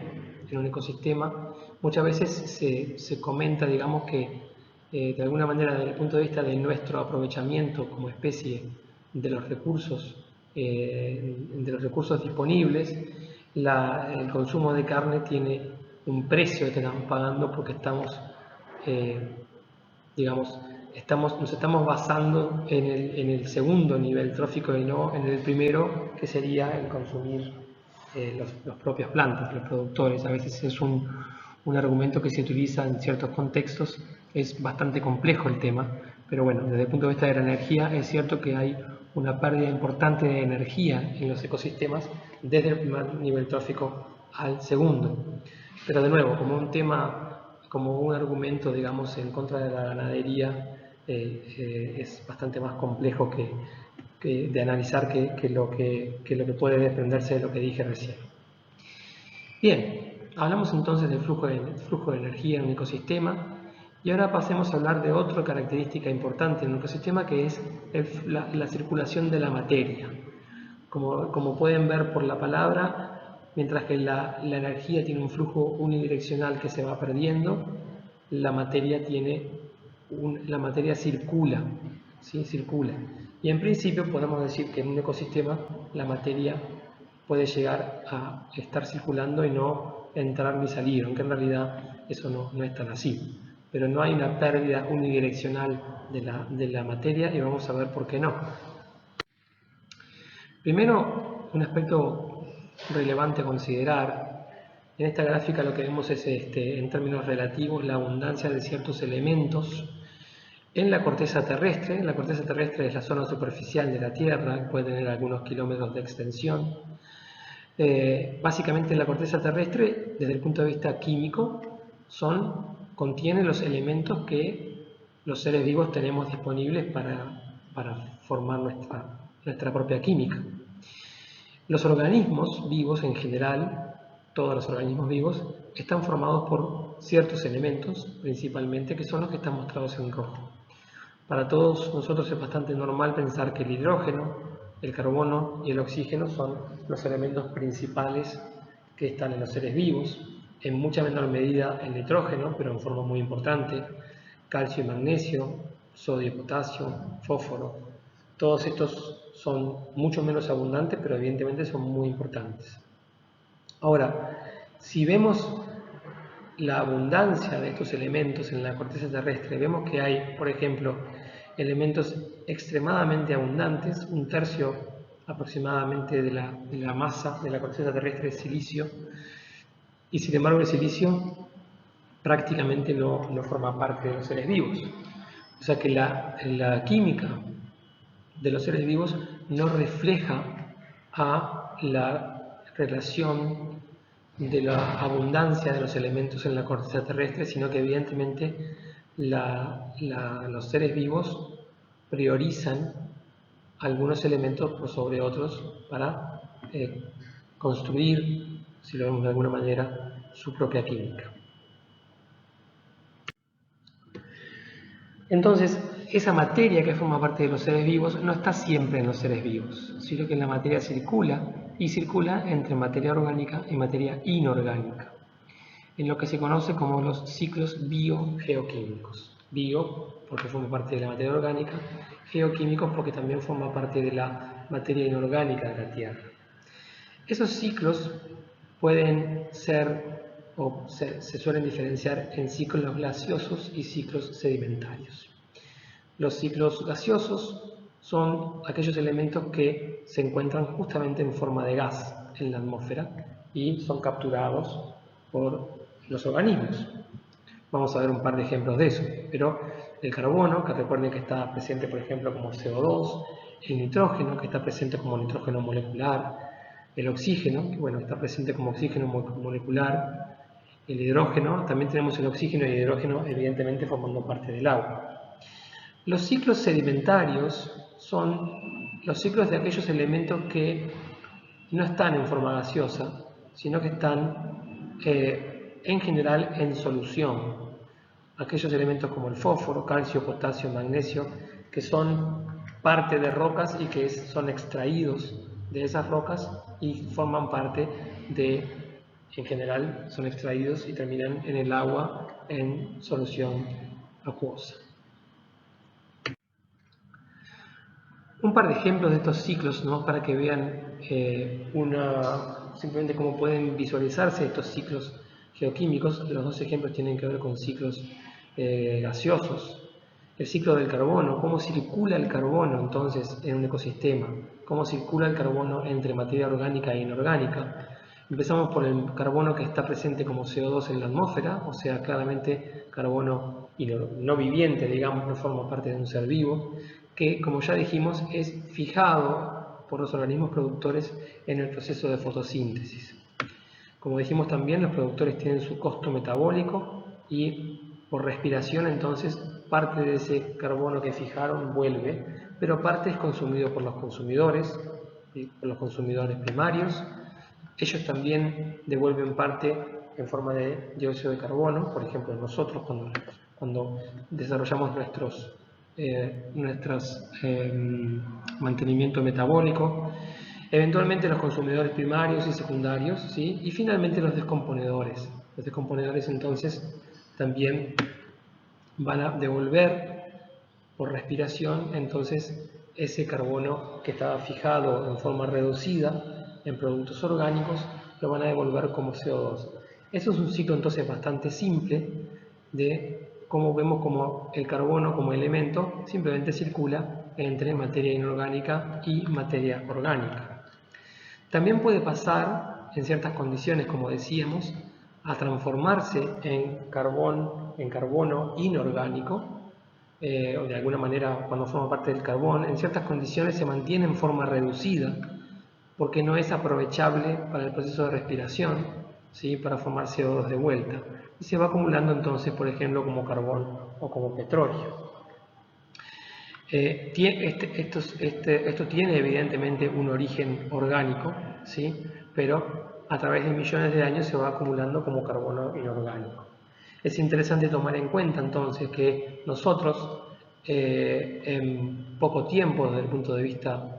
en un ecosistema, muchas veces se comenta, digamos, que de alguna manera desde el punto de vista de nuestro aprovechamiento como especie de los recursos disponibles, el consumo de carne tiene un precio que estamos pagando porque estamos digamos, nos estamos basando en el segundo nivel trófico y no en el primero, que sería el consumir los propias plantas, los productores. A veces es un argumento que se utiliza en ciertos contextos, es bastante complejo el tema, pero bueno, desde el punto de vista de la energía es cierto que hay una pérdida importante de energía en los ecosistemas desde el primer nivel trófico al segundo. Pero de nuevo, como un argumento, digamos, en contra de la ganadería, es bastante más complejo de analizar que lo que puede desprenderse de lo que dije recién. Bien, hablamos entonces del flujo de energía en un ecosistema y ahora pasemos a hablar de otra característica importante en un ecosistema que es la circulación de la materia. Como pueden ver por la palabra, mientras que la energía tiene un flujo unidireccional que se va perdiendo, la materia circula, ¿sí? Circula. Y en principio podemos decir que en un ecosistema la materia puede llegar a estar circulando y no entrar ni salir, aunque en realidad eso no es tan así. Pero no hay una pérdida unidireccional de la materia y vamos a ver por qué no. Primero, un aspecto relevante a considerar. En esta gráfica lo que vemos es, en términos relativos, la abundancia de ciertos elementos en la corteza terrestre. La corteza terrestre es la zona superficial de la Tierra, puede tener algunos kilómetros de extensión. Básicamente la corteza terrestre, desde el punto de vista químico, contiene los elementos que los seres vivos tenemos disponibles para formar nuestra propia química. Los organismos vivos en general, todos los organismos vivos, están formados por ciertos elementos, principalmente, que son los que están mostrados en rojo. Para todos nosotros es bastante normal pensar que el hidrógeno, el carbono y el oxígeno son los elementos principales que están en los seres vivos, en mucha menor medida el nitrógeno, pero en forma muy importante, calcio y magnesio, sodio y potasio, fósforo. Todos estos son mucho menos abundantes, pero evidentemente son muy importantes. Ahora, si vemos la abundancia de estos elementos en la corteza terrestre, vemos que hay, por ejemplo, elementos extremadamente abundantes, un tercio aproximadamente de la masa de la corteza terrestre es silicio, y sin embargo el silicio prácticamente no forma parte de los seres vivos. O sea que la química de los seres vivos no refleja a la relación de la abundancia de los elementos en la corteza terrestre, sino que evidentemente los seres vivos priorizan algunos elementos por sobre otros para construir, si lo vemos de alguna manera, su propia química. Entonces, esa materia que forma parte de los seres vivos no está siempre en los seres vivos, sino que la materia circula y circula entre materia orgánica y materia inorgánica, en lo que se conoce como los ciclos biogeoquímicos. Bio, porque forma parte de la materia orgánica, geoquímicos porque también forma parte de la materia inorgánica de la Tierra. Esos ciclos pueden ser o se suelen diferenciar en ciclos gaseosos y ciclos sedimentarios. Los ciclos gaseosos son aquellos elementos que se encuentran justamente en forma de gas en la atmósfera y son capturados por los organismos. Vamos a ver un par de ejemplos de eso, pero el carbono, que recuerden que está presente por ejemplo como CO2, el nitrógeno, que está presente como nitrógeno molecular, el oxígeno, que bueno, está presente como oxígeno molecular, el hidrógeno, también tenemos el oxígeno y el hidrógeno evidentemente formando parte del agua. Los ciclos sedimentarios son los ciclos de aquellos elementos que no están en forma gaseosa, sino que están en general en solución. Aquellos elementos como el fósforo, calcio, potasio, magnesio, que son parte de rocas y que son extraídos de esas rocas y forman parte de, en general, son extraídos y terminan en el agua en solución acuosa. Un par de ejemplos de estos ciclos, ¿no? Para que vean simplemente cómo pueden visualizarse estos ciclos geoquímicos. Los dos ejemplos tienen que ver con ciclos gaseosos. El ciclo del carbono, cómo circula el carbono entonces en un ecosistema, cómo circula el carbono entre materia orgánica e inorgánica. Empezamos por el carbono que está presente como CO2 en la atmósfera, o sea, claramente carbono no viviente, digamos, no forma parte de un ser vivo, que, como ya dijimos, es fijado por los organismos productores en el proceso de fotosíntesis. Como dijimos también, los productores tienen su costo metabólico y por respiración entonces parte de ese carbono que fijaron vuelve, pero parte es consumido por los consumidores primarios. Ellos también devuelven parte en forma de dióxido de carbono, por ejemplo nosotros cuando desarrollamos nuestros mantenimiento metabólico, eventualmente los consumidores primarios y secundarios, ¿sí? Y finalmente los descomponedores. Los descomponedores entonces también van a devolver por respiración entonces ese carbono que estaba fijado en forma reducida en productos orgánicos, lo van a devolver como CO2. Eso es un ciclo entonces bastante simple de cómo vemos como el carbono como elemento simplemente circula entre materia inorgánica y materia orgánica. También puede pasar en ciertas condiciones, como decíamos, a transformarse en carbono inorgánico, o de alguna manera cuando forma parte del carbón, en ciertas condiciones se mantiene en forma reducida porque no es aprovechable para el proceso de respiración, ¿sí? Para formar CO2 de vuelta. Y se va acumulando entonces, por ejemplo, como carbón o como petróleo. Esto tiene evidentemente un origen orgánico, ¿sí? Pero a través de millones de años se va acumulando como carbono inorgánico. Es interesante tomar en cuenta entonces que nosotros en poco tiempo desde el punto de vista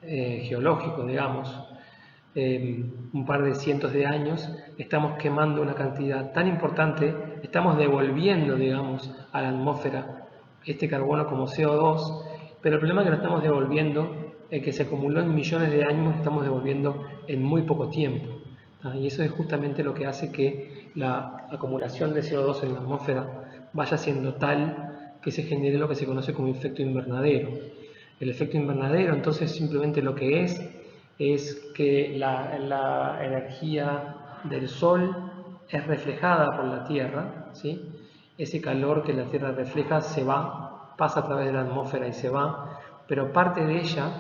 geológico, digamos, un par de cientos de años, estamos quemando una cantidad tan importante, estamos devolviendo, digamos, a la atmósfera este carbono como CO2, pero el problema es que lo estamos devolviendo, que se acumuló en millones de años, lo estamos devolviendo en muy poco tiempo. Y eso es justamente lo que hace que la acumulación de CO2 en la atmósfera vaya siendo tal que se genere lo que se conoce como efecto invernadero. El efecto invernadero entonces simplemente lo que es que la energía del Sol es reflejada por la Tierra, ¿sí? Ese calor que la Tierra refleja se va, pasa a través de la atmósfera y se va, pero parte de ella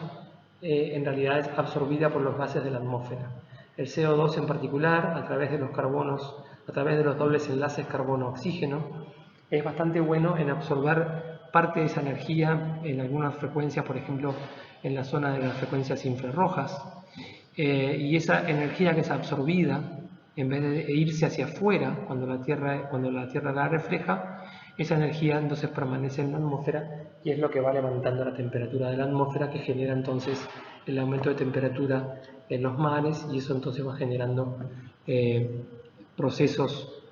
en realidad es absorbida por los gases de la atmósfera. El CO2 en particular, a través de los carbonos, a través de los dobles enlaces carbono-oxígeno, es bastante bueno en absorber parte de esa energía en algunas frecuencias, por ejemplo, en la zona de las frecuencias infrarrojas, y esa energía que es absorbida, en vez de irse hacia afuera cuando la Tierra la refleja, esa energía entonces permanece en la atmósfera y es lo que va levantando la temperatura de la atmósfera, que genera entonces el aumento de temperatura en los mares, y eso entonces va generando procesos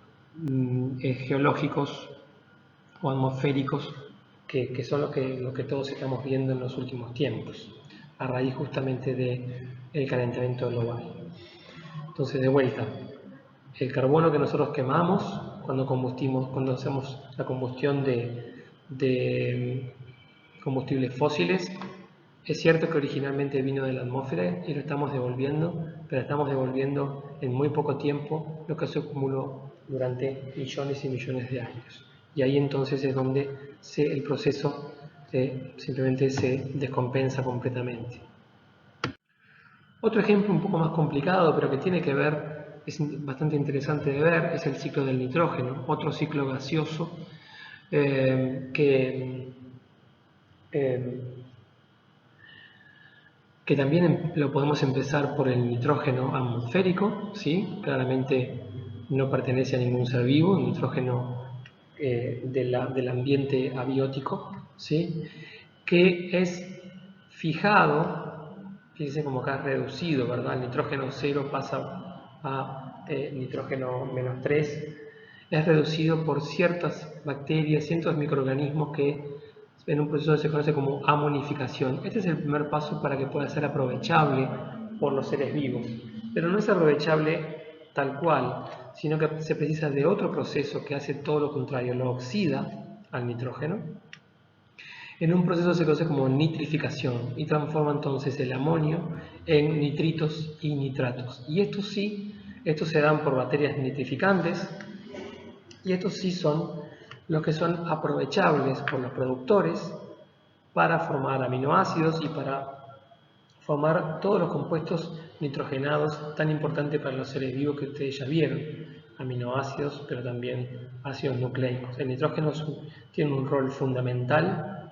geológicos o atmosféricos que son lo que todos estamos viendo en los últimos tiempos, a raíz justamente del calentamiento global. Entonces, de vuelta, el carbono que nosotros quemamos cuando hacemos la combustión de combustibles fósiles, es cierto que originalmente vino de la atmósfera y lo estamos devolviendo, pero estamos devolviendo en muy poco tiempo lo que se acumuló durante millones y millones de años. Y ahí entonces es donde el proceso simplemente se descompensa completamente. Otro ejemplo un poco más complicado, pero que tiene que ver, es bastante interesante de ver, es el ciclo del nitrógeno, otro ciclo gaseoso que también lo podemos empezar por el nitrógeno atmosférico, ¿sí? Claramente no pertenece a ningún ser vivo, el nitrógeno del ambiente abiótico, ¿sí? Que es fijado, fíjense como acá es reducido, ¿verdad? El nitrógeno 0 pasa a nitrógeno -3, es reducido por ciertas bacterias, ciertos microorganismos que en un proceso que se conoce como amonificación. Este es el primer paso para que pueda ser aprovechable por los seres vivos, pero no es aprovechable tal cual, sino que se precisa de otro proceso que hace todo lo contrario, lo oxida al nitrógeno en un proceso que se conoce como nitrificación y transforma entonces el amonio en nitritos y nitratos. Y estos se dan por bacterias nitrificantes, y estos sí son los que son aprovechables por los productores para formar aminoácidos y para formar todos los compuestos nitrogenados tan importantes para los seres vivos que ustedes ya vieron, aminoácidos, pero también ácidos nucleicos. El nitrógeno tiene un rol fundamental,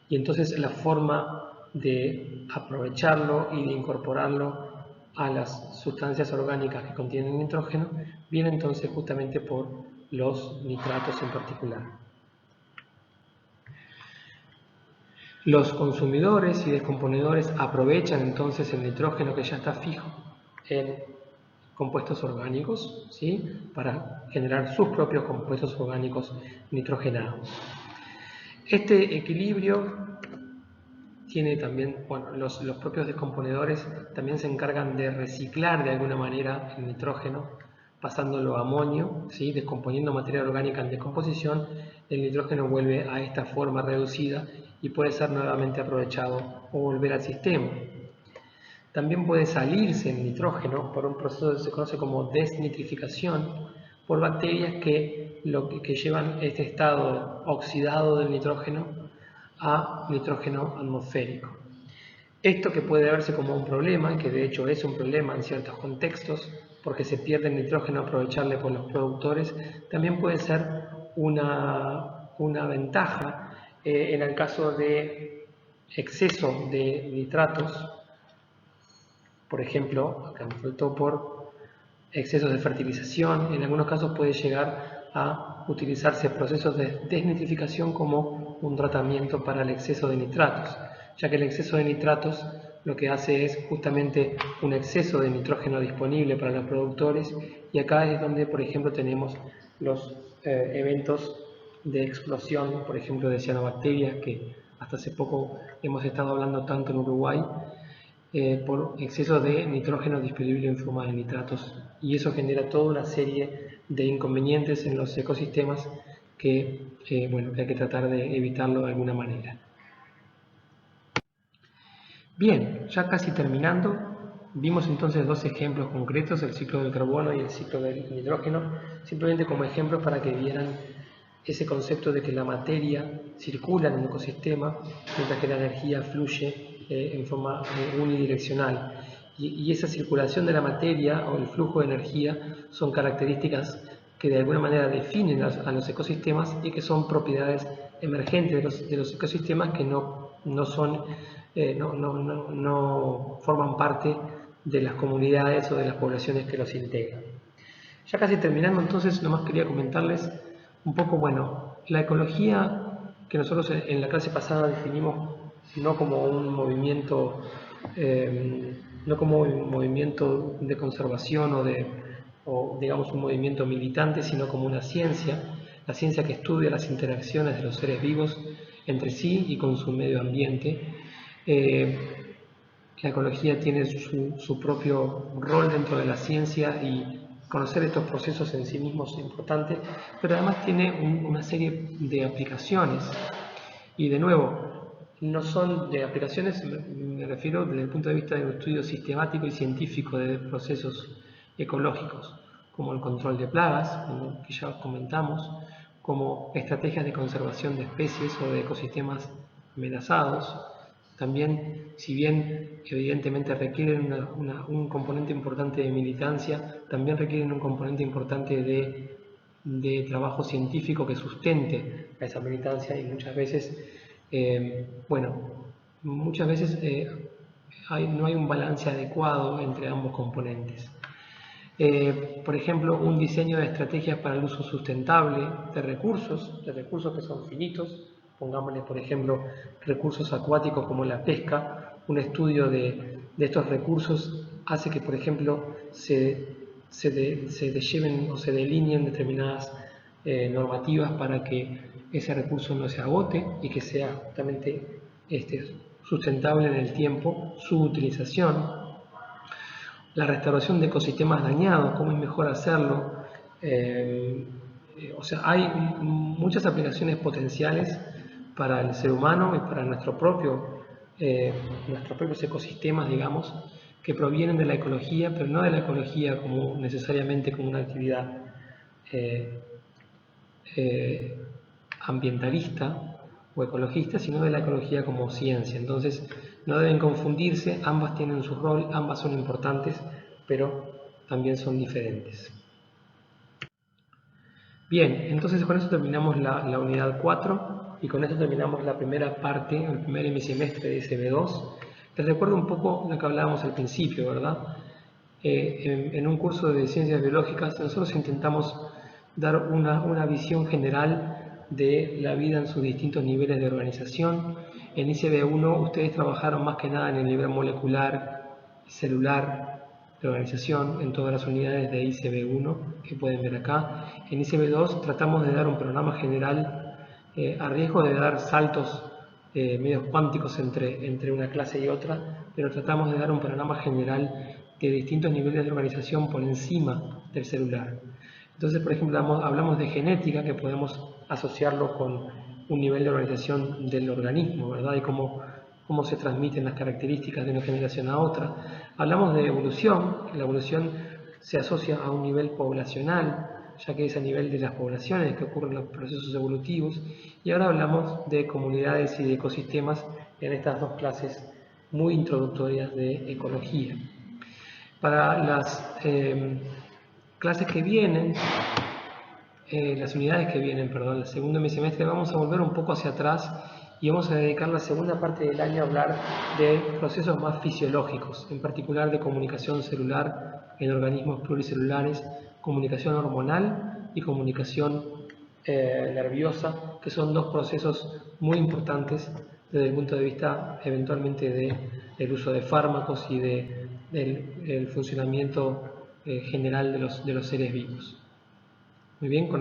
y entonces la forma de aprovecharlo y de incorporarlo a las sustancias orgánicas que contienen nitrógeno viene entonces justamente por los nitratos en particular. Los consumidores y descomponedores aprovechan entonces el nitrógeno que ya está fijo en compuestos orgánicos, ¿sí? Para generar sus propios compuestos orgánicos nitrogenados. Este equilibrio tiene también, bueno, los propios descomponedores también se encargan de reciclar de alguna manera el nitrógeno, pasándolo a amonio, ¿sí? Descomponiendo materia orgánica en descomposición, el nitrógeno vuelve a esta forma reducida y puede ser nuevamente aprovechado o volver al sistema. También puede salirse el nitrógeno por un proceso que se conoce como desnitrificación, por bacterias que llevan este estado oxidado del nitrógeno a nitrógeno atmosférico. Esto, que puede verse como un problema, que de hecho es un problema en ciertos contextos, porque se pierde el nitrógeno aprovechable por los productores, también puede ser una ventaja en el caso de exceso de nitratos. Por ejemplo, acá me faltó por excesos de fertilización. En algunos casos puede llegar a utilizarse procesos de desnitrificación como un tratamiento para el exceso de nitratos, ya que el exceso de nitratos lo que hace es justamente un exceso de nitrógeno disponible para los productores, y acá es donde, por ejemplo, tenemos los eventos de explosión, por ejemplo, de cianobacterias, que hasta hace poco hemos estado hablando tanto en Uruguay, por exceso de nitrógeno disponible en forma de nitratos, y eso genera toda una serie de inconvenientes en los ecosistemas que hay que tratar de evitarlo de alguna manera. Bien, ya casi terminando, vimos entonces dos ejemplos concretos, el ciclo del carbono y el ciclo del nitrógeno, simplemente como ejemplos para que vieran ese concepto de que la materia circula en un ecosistema, mientras que la energía fluye en forma unidireccional. Y esa circulación de la materia o el flujo de energía son características que de alguna manera definen a los ecosistemas y que son propiedades emergentes de los ecosistemas que no forman parte de las comunidades o de las poblaciones que los integran. Ya casi terminando, entonces, nomás quería comentarles Un poco, bueno, la ecología que nosotros en la clase pasada definimos no como un movimiento, no como un movimiento de conservación o digamos un movimiento militante, sino como una ciencia, la ciencia que estudia las interacciones de los seres vivos entre sí y con su medio ambiente. La ecología tiene su propio rol dentro de la ciencia y conocer estos procesos en sí mismos es importante, pero además tiene una serie de aplicaciones. Y de nuevo, no son de aplicaciones, me refiero desde el punto de vista de un estudio sistemático y científico de procesos ecológicos, como el control de plagas, como que ya comentamos, como estrategias de conservación de especies o de ecosistemas amenazados. También, si bien evidentemente requieren un componente importante de militancia, también requieren un componente importante de trabajo científico que sustente a esa militancia y muchas veces, muchas veces no hay un balance adecuado entre ambos componentes. Por ejemplo, un diseño de estrategias para el uso sustentable de recursos que son finitos, pongámosle por ejemplo recursos acuáticos como la pesca, un estudio de estos recursos hace que por ejemplo se lleven o se delineen determinadas normativas para que ese recurso no se agote y que sea justamente sustentable en el tiempo su utilización. La restauración de ecosistemas dañados, cómo es mejor hacerlo. O sea, hay muchas aplicaciones potenciales para el ser humano y para nuestros propios ecosistemas, digamos, que provienen de la ecología, pero no de la ecología como necesariamente como una actividad eh, eh, ambientalista o ecologista, sino de la ecología como ciencia. Entonces, no deben confundirse, ambas tienen su rol, ambas son importantes, pero también son diferentes. Bien, entonces con eso terminamos la unidad 4 y con eso terminamos la primera parte, el primer semestre de SB2. Les recuerdo un poco lo que hablábamos al principio, ¿verdad? En un curso de ciencias biológicas nosotros intentamos dar una visión general de la vida en sus distintos niveles de organización. En ICB1 ustedes trabajaron más que nada en el nivel molecular, celular, de organización en todas las unidades de ICB1 que pueden ver acá. En ICB2 tratamos de dar un programa general a riesgo de dar saltos medios cuánticos entre una clase y otra, pero tratamos de dar un panorama general de distintos niveles de organización por encima del celular. Entonces, por ejemplo, hablamos de genética, que podemos asociarlo con un nivel de organización del organismo, ¿verdad? Y cómo se transmiten las características de una generación a otra. Hablamos de evolución, que la evolución se asocia a un nivel poblacional, ya que es a nivel de las poblaciones que ocurren los procesos evolutivos. Y ahora hablamos de comunidades y de ecosistemas en estas dos clases muy introductorias de ecología. Para las clases que vienen, las unidades que vienen, perdón, el segundo semestre, vamos a volver un poco hacia atrás y vamos a dedicar la segunda parte del año a hablar de procesos más fisiológicos, en particular de comunicación celular en organismos pluricelulares, comunicación hormonal y comunicación nerviosa, que son dos procesos muy importantes desde el punto de vista eventualmente del uso de fármacos y del funcionamiento general de los seres vivos. Muy bien, con